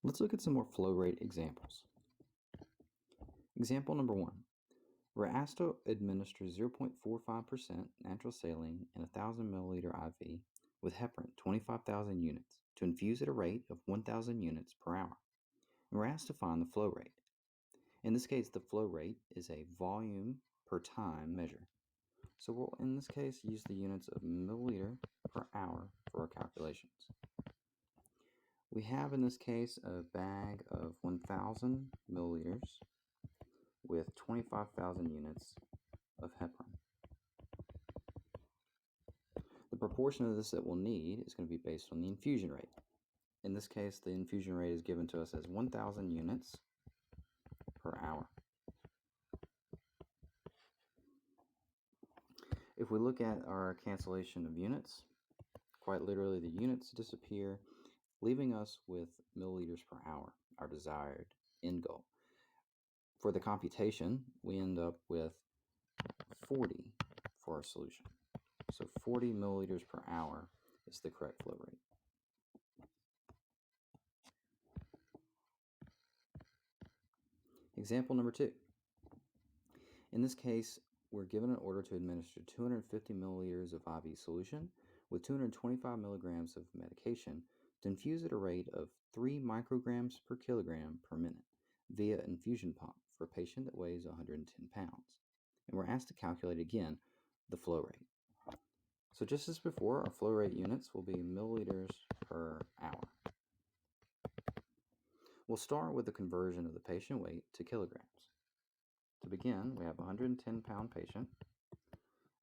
Let's look at some more flow rate examples. Example number 1. We're asked to administer 0.45% natural saline in a 1,000 milliliter IV with heparin 25,000 units to infuse at a rate of 1,000 units per hour. And we're asked to find the flow rate. In this case, the flow rate is a volume per time measure. So we'll, in this case, use the units of milliliter per hour for our calculations. We have in this case a bag of 1,000 milliliters with 25,000 units of heparin. The proportion of this that we'll need is going to be based on the infusion rate. In this case, the infusion rate is given to us as 1,000 units per hour. If we look at our cancellation of units, quite literally the units disappear, leaving us with milliliters per hour, our desired end goal. For the computation, we end up with 40 for our solution. So 40 milliliters per hour is the correct flow rate. Example number 2. In this case, we're given an order to administer 250 milliliters of IV solution with 225 milligrams of medication to infuse at a rate of 3 micrograms per kilogram per minute via infusion pump for a patient that weighs 110 pounds. And we're asked to calculate again the flow rate. So just as before, our flow rate units will be milliliters per hour. We'll start with the conversion of the patient weight to kilograms. To begin, we have a 110 pound patient.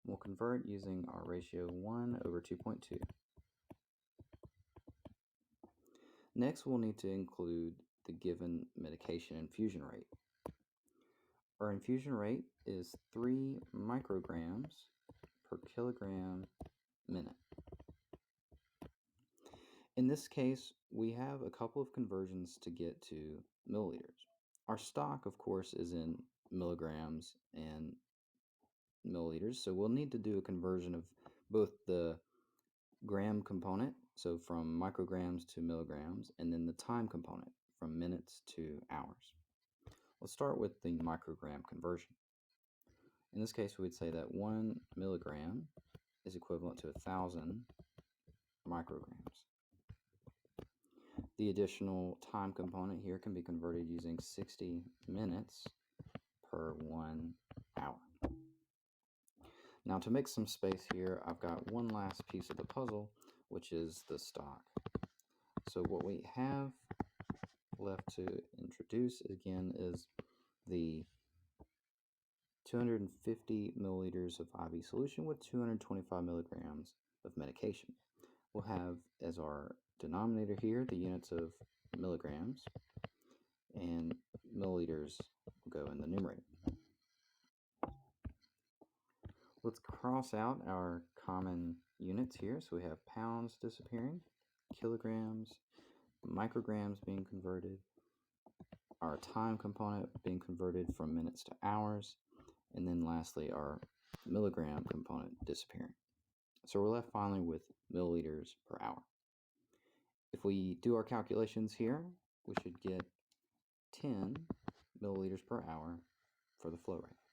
We'll convert using our ratio 1 over 2.2. Next, we'll need to include the given medication infusion rate. Our infusion rate is 3 micrograms per kilogram minute. In this case, we have a couple of conversions to get to milliliters. Our stock, of course, is in milligrams and milliliters, so we'll need to do a conversion of both the gram component, so from micrograms to milligrams, and then the time component from minutes to hours. Let's start with the microgram conversion. In this case, we would say that 1 milligram is equivalent to 1,000 micrograms. The additional time component here can be converted using 60 minutes per 1 hour. Now, to make some space here, I've got one last piece of the puzzle, which is the stock. So what we have left to introduce again is the 250 milliliters of IV solution with 225 milligrams of medication. We'll have as our denominator here the units of milligrams, and milliliters will go in the numerator. Let's cross out our common units here. So we have pounds disappearing, kilograms, micrograms being converted, our time component being converted from minutes to hours, and then lastly our milligram component disappearing. So we're left finally with milliliters per hour. If we do our calculations here, we should get 10 milliliters per hour for the flow rate.